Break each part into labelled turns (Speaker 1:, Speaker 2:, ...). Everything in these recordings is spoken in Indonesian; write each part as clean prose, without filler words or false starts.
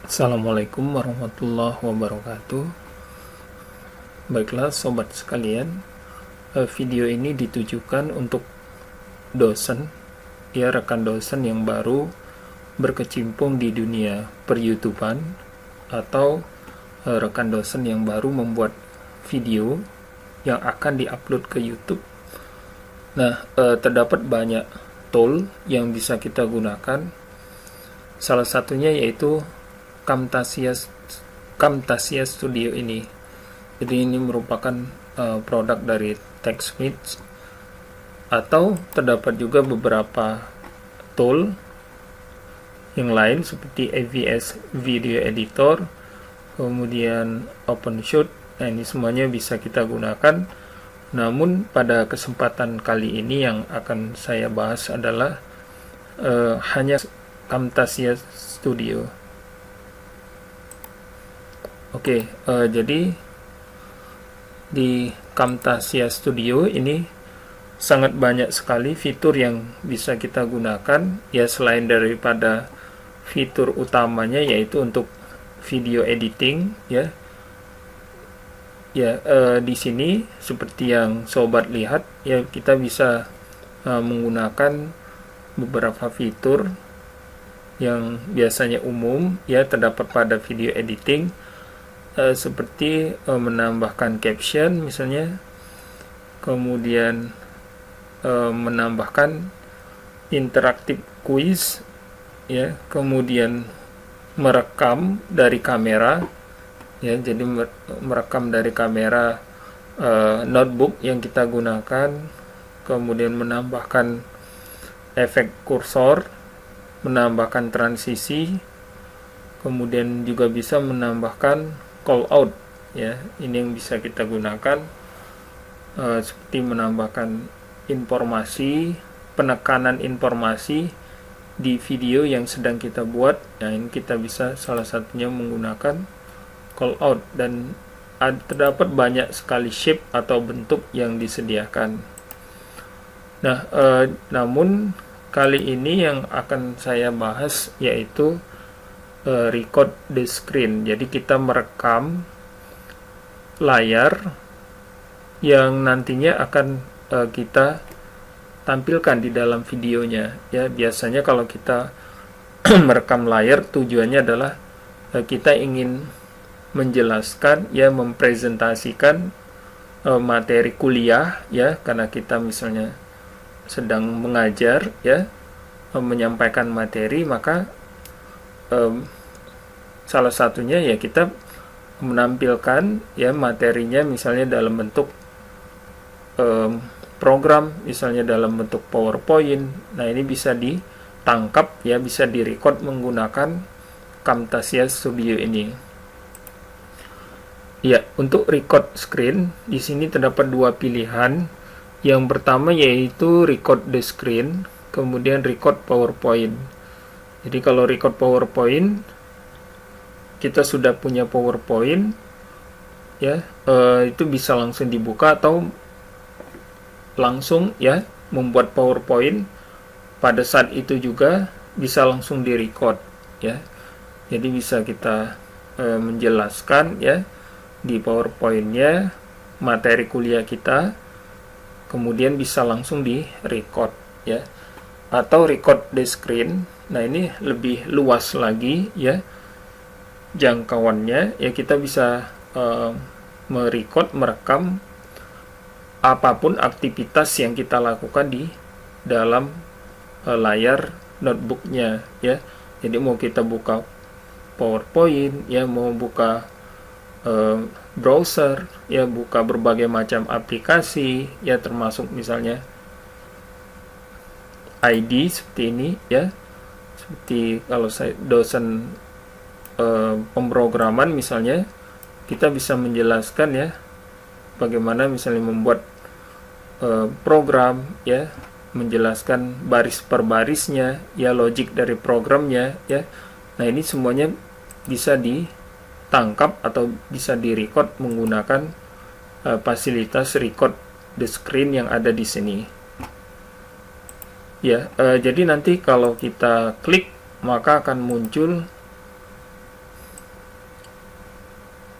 Speaker 1: Assalamualaikum warahmatullahi wabarakatuh. Baiklah sobat sekalian, video ini ditujukan untuk dosen, ya rekan dosen yang baru berkecimpung di dunia per-YouTubean atau rekan dosen yang baru membuat video yang akan diupload ke YouTube. Nah, terdapat banyak tool yang bisa kita gunakan. Salah satunya yaitu Camtasia Studio ini. Jadi ini merupakan produk dari TechSmith, atau terdapat juga beberapa tool yang lain seperti AVS Video Editor, kemudian OpenShoot. Nah, ini semuanya bisa kita gunakan. Namun pada kesempatan kali ini yang akan saya bahas adalah hanya Camtasia Studio. Oke, jadi di Camtasia Studio ini sangat banyak sekali fitur yang bisa kita gunakan, ya selain daripada fitur utamanya yaitu untuk video editing, ya. Di sini seperti yang sobat lihat, ya kita bisa menggunakan beberapa fitur yang biasanya umum, ya terdapat pada video editing. Seperti menambahkan caption misalnya, kemudian menambahkan interaktif quiz, ya, kemudian merekam dari kamera, ya, jadi merekam dari kamera notebook yang kita gunakan, kemudian menambahkan efek kursor, menambahkan transisi, kemudian juga bisa menambahkan call out, ya. Ini yang bisa kita gunakan, seperti menambahkan informasi, penekanan informasi di video yang sedang kita buat. Nah, ini kita bisa salah satunya menggunakan call out, dan terdapat banyak sekali shape atau bentuk yang disediakan. Nah, namun kali ini yang akan saya bahas yaitu record the screen. Jadi kita merekam layar yang nantinya akan kita tampilkan di dalam videonya. Ya, biasanya kalau kita merekam layar, tujuannya adalah kita ingin menjelaskan, ya, mempresentasikan materi kuliah, ya, karena kita misalnya sedang mengajar, ya, menyampaikan materi, maka salah satunya ya kita menampilkan, ya, materinya misalnya dalam bentuk program, misalnya dalam bentuk PowerPoint. Nah, ini bisa ditangkap, ya, bisa direcord menggunakan Camtasia Studio ini. Ya, untuk record screen di sini terdapat dua pilihan. Yang pertama yaitu record the screen, kemudian record PowerPoint. Jadi kalau record PowerPoint, kita sudah punya PowerPoint, ya, itu bisa langsung dibuka atau langsung, ya, membuat PowerPoint pada saat itu juga bisa langsung direcord, ya. Jadi bisa kita menjelaskan, ya, di PowerPoint-nya materi kuliah kita, kemudian bisa langsung direcord, ya. Atau record the screen. Nah, ini lebih luas lagi, ya, jangkauannya, ya, kita bisa merekam apapun aktivitas yang kita lakukan di dalam layar notebooknya, ya. Jadi mau kita buka PowerPoint, ya, mau buka browser, ya, buka berbagai macam aplikasi, ya, termasuk misalnya ID seperti ini, ya. Seperti kalau saya dosen pemrograman misalnya, kita bisa menjelaskan, ya, bagaimana misalnya membuat program, ya, menjelaskan baris per barisnya, ya, logik dari programnya, ya. Nah, ini semuanya bisa ditangkap atau bisa direcord menggunakan fasilitas record the screen yang ada di sini. Ya, jadi nanti kalau kita klik maka akan muncul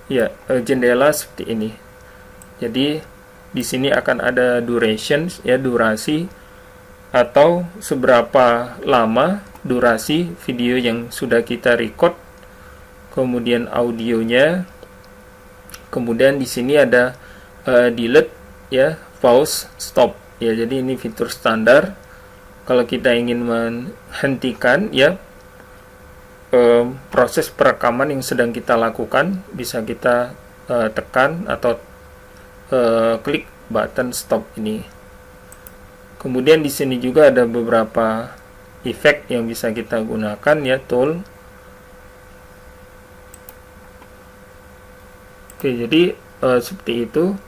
Speaker 1: ya jendela seperti ini. Jadi di sini akan ada duration, ya, durasi atau seberapa lama durasi video yang sudah kita record, kemudian audionya, kemudian di sini ada delete, ya, pause, stop, ya. Jadi ini fitur standar. Kalau kita ingin menghentikan, ya, proses perekaman yang sedang kita lakukan, bisa kita tekan atau klik button stop ini. Kemudian di sini juga ada beberapa efek yang bisa kita gunakan, ya, tool. Oke, jadi seperti itu.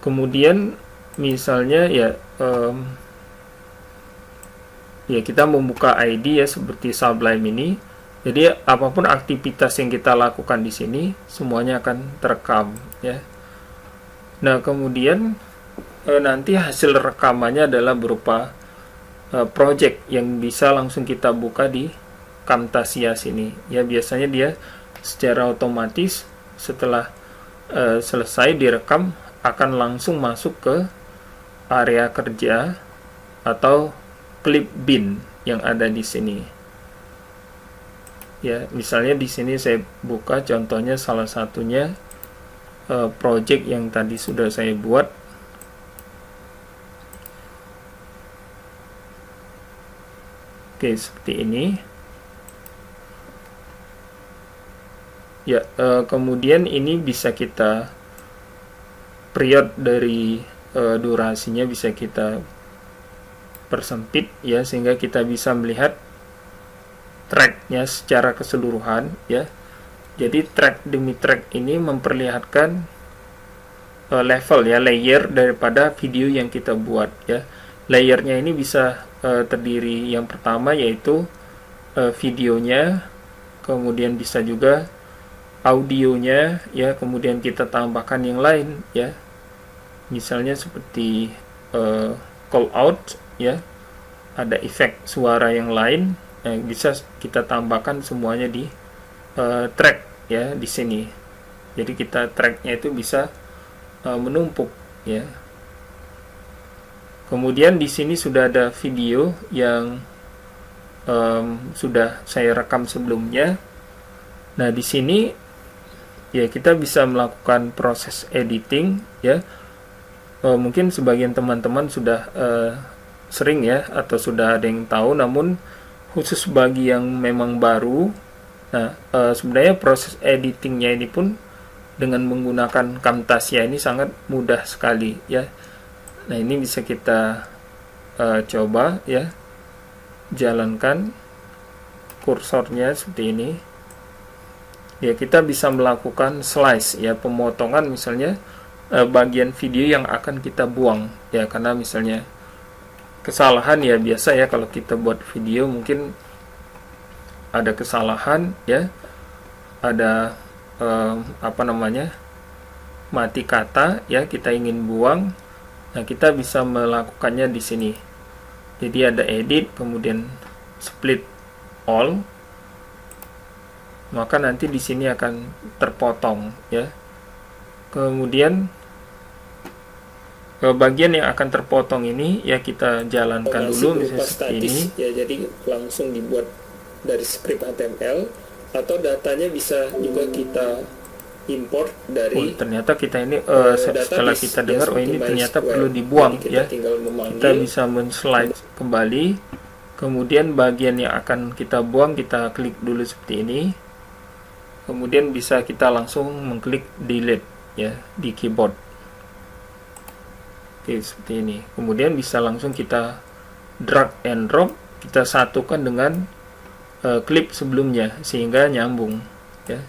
Speaker 1: Kemudian misalnya, ya, ya kita membuka ID, ya, seperti Sublime ini. Jadi apapun aktivitas yang kita lakukan di sini semuanya akan terekam, ya. Nah, kemudian nanti hasil rekamannya adalah berupa project yang bisa langsung kita buka di Camtasia sini. Ya, biasanya dia secara otomatis setelah selesai direkam akan langsung masuk ke area kerja atau clip bin yang ada di sini. Ya, misalnya di sini saya buka contohnya salah satunya project yang tadi sudah saya buat. Oke, seperti ini. Ya, kemudian ini bisa kita period dari durasinya bisa kita persempit, ya, sehingga kita bisa melihat tracknya secara keseluruhan, ya. Jadi track demi track ini memperlihatkan level, ya, layer daripada video yang kita buat, ya. Layernya ini bisa terdiri yang pertama yaitu videonya, kemudian bisa juga audionya, ya, kemudian kita tambahkan yang lain, ya. Misalnya seperti call out, ya. Ada efek suara yang lain yang bisa kita tambahkan semuanya di track, ya, di sini. Jadi kita tracknya itu bisa menumpuk, ya. Kemudian di sini sudah ada video yang sudah saya rekam sebelumnya. Nah, di sini, ya, kita bisa melakukan proses editing, ya. Mungkin sebagian teman-teman sudah sering, ya, atau sudah ada yang tahu, namun khusus bagi yang memang baru, nah, sebenarnya proses editingnya ini pun dengan menggunakan Camtasia ini sangat mudah sekali, ya. Nah, ini bisa kita coba, ya, jalankan kursornya seperti ini. Ya, kita bisa melakukan slice, ya, pemotongan misalnya bagian video yang akan kita buang, ya, karena misalnya kesalahan, ya, biasa, ya, kalau kita buat video mungkin ada kesalahan, ya, ada apa namanya, mati kata, ya, kita ingin buang. Nah, kita bisa melakukannya di sini. Jadi ada edit, kemudian split all. Maka nanti di sini akan terpotong, ya. Kemudian bagian yang akan terpotong ini, ya, kita jalankan dulu misalnya seperti ini. Ya, jadi langsung dibuat dari script HTML atau datanya bisa juga kita import dari ternyata kita ini setelah kita dengar, ini ternyata perlu dibuang, ya. Kita bisa men-slide kembali, kemudian bagian yang akan kita buang kita klik dulu seperti ini, kemudian bisa kita langsung mengklik delete, ya, di keyboard. Oke, seperti ini. Kemudian bisa langsung kita drag and drop, kita satukan dengan klip sebelumnya sehingga nyambung, ya.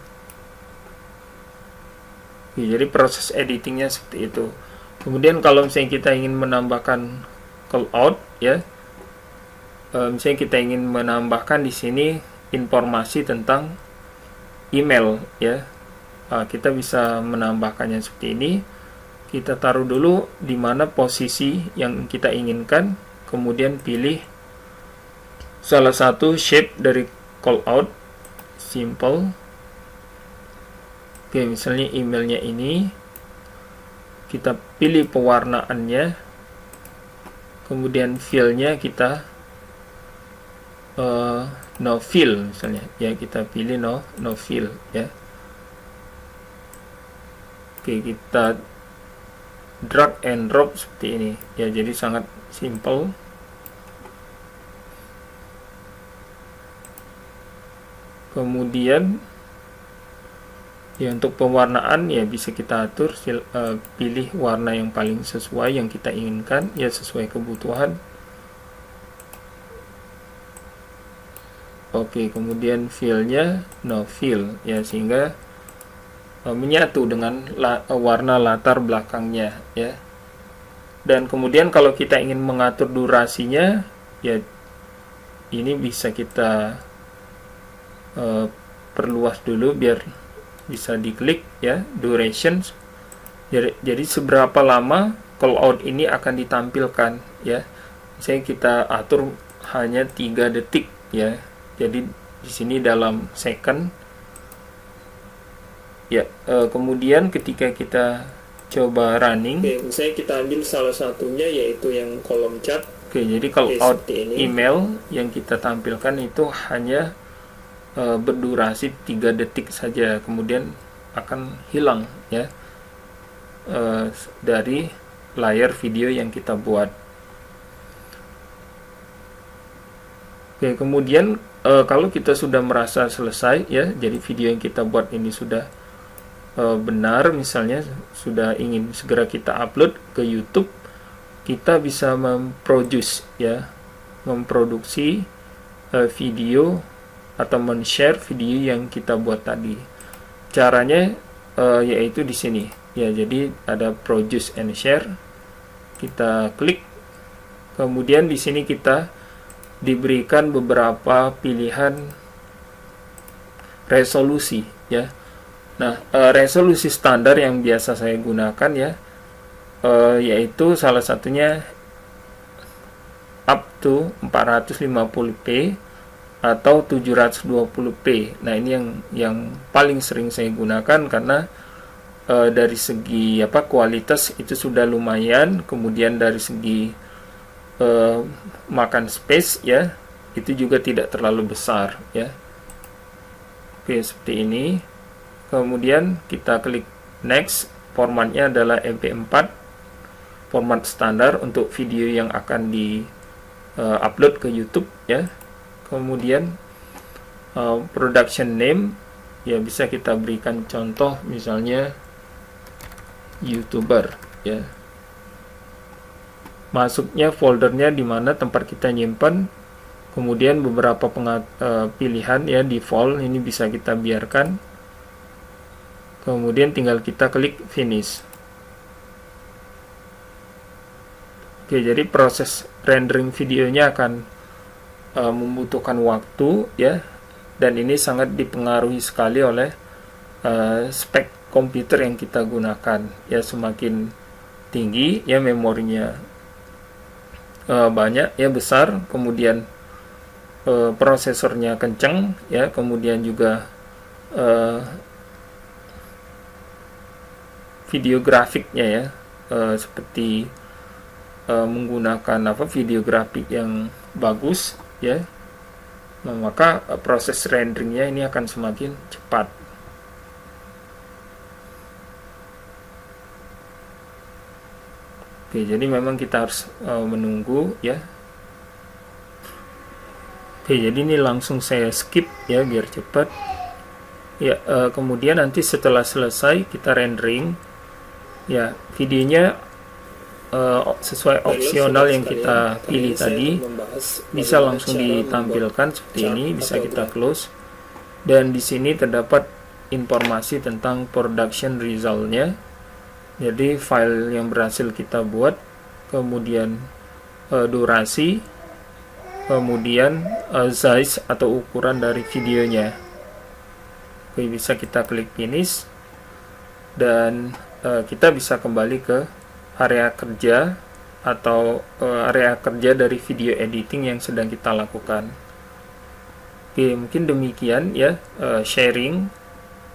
Speaker 1: Ya, jadi proses editingnya seperti itu. Kemudian kalau misalnya kita ingin menambahkan call out, ya, misalnya kita ingin menambahkan di sini informasi tentang email, ya, kita bisa menambahkannya seperti ini. Kita taruh dulu di mana posisi yang kita inginkan, kemudian pilih salah satu shape dari call out, simple. Oke, misalnya emailnya ini, kita pilih pewarnaannya, kemudian fill-nya kita no fill misalnya, ya kita pilih no fill ya. Oke, kita drag and drop seperti ini ya, jadi sangat simple. Kemudian ya untuk pewarnaan ya bisa kita atur, pilih warna yang paling sesuai yang kita inginkan ya, sesuai kebutuhan. Oke, kemudian fill-nya no fill ya, sehingga menyatu dengan warna latar belakangnya ya. Dan kemudian kalau kita ingin mengatur durasinya ya, ini bisa kita perluas dulu biar bisa diklik ya, durations. Jadi seberapa lama call out ini akan ditampilkan ya. Misalnya kita atur hanya 3 detik ya. Jadi di sini dalam second ya. Kemudian ketika kita coba running, misalnya kita ambil salah satunya yaitu yang kolom chat. Oke, jadi call out email yang kita tampilkan itu hanya berdurasi 3 detik saja, kemudian akan hilang ya dari layar video yang kita buat. Oke, kemudian kalau kita sudah merasa selesai ya, jadi video yang kita buat ini sudah benar, misalnya sudah ingin segera kita upload ke YouTube, kita bisa memproduksi video atau men-share video yang kita buat tadi. Caranya yaitu di sini ya, jadi ada produce and share, kita klik, kemudian di sini kita diberikan beberapa pilihan resolusi ya. Nah, resolusi standar yang biasa saya gunakan ya, yaitu salah satunya up to 450p atau 720p. Nah, ini yang paling sering saya gunakan karena dari segi kualitas itu sudah lumayan, kemudian dari segi makan space ya, itu juga tidak terlalu besar ya. Oke, seperti ini. Kemudian kita klik next, formatnya adalah MP4, format standar untuk video yang akan di upload ke YouTube ya. Kemudian production name ya, bisa kita berikan contoh misalnya YouTuber ya. Masuknya foldernya di mana tempat kita nyimpan, kemudian beberapa pilihan ya, default ini bisa kita biarkan, kemudian tinggal kita klik finish. Oke, jadi proses rendering videonya akan membutuhkan waktu ya, dan ini sangat dipengaruhi sekali oleh spek komputer yang kita gunakan ya. Semakin tinggi ya memorinya banyak ya, besar, kemudian prosesornya kencang ya, kemudian juga video grafiknya ya, seperti menggunakan video grafik yang bagus ya. Nah, maka proses renderingnya ini akan semakin cepat. Oke, jadi memang kita harus menunggu ya. Oke, jadi ini langsung saya skip ya biar cepat ya. Kemudian nanti setelah selesai kita rendering ya, videonya sesuai opsional yang kita pilih tadi bisa langsung ditampilkan seperti ini. Bisa kita close, dan di sini terdapat informasi tentang production resultnya. Jadi file yang berhasil kita buat, kemudian durasi, kemudian size atau ukuran dari videonya. Oke, bisa kita klik finish, dan kita bisa kembali ke area kerja atau area kerja dari video editing yang sedang kita lakukan. Oke, mungkin demikian ya sharing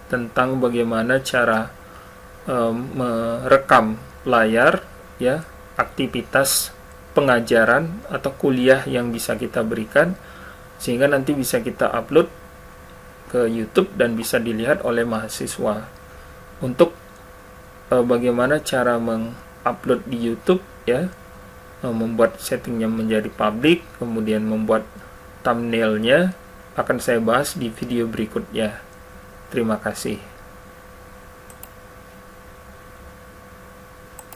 Speaker 1: tentang bagaimana cara merekam layar, ya, aktivitas pengajaran atau kuliah yang bisa kita berikan, sehingga nanti bisa kita upload ke YouTube dan bisa dilihat oleh mahasiswa. Untuk bagaimana cara mengupload di YouTube, ya, membuat settingnya menjadi public, kemudian membuat thumbnailnya, akan saya bahas di video berikutnya. Terima kasih.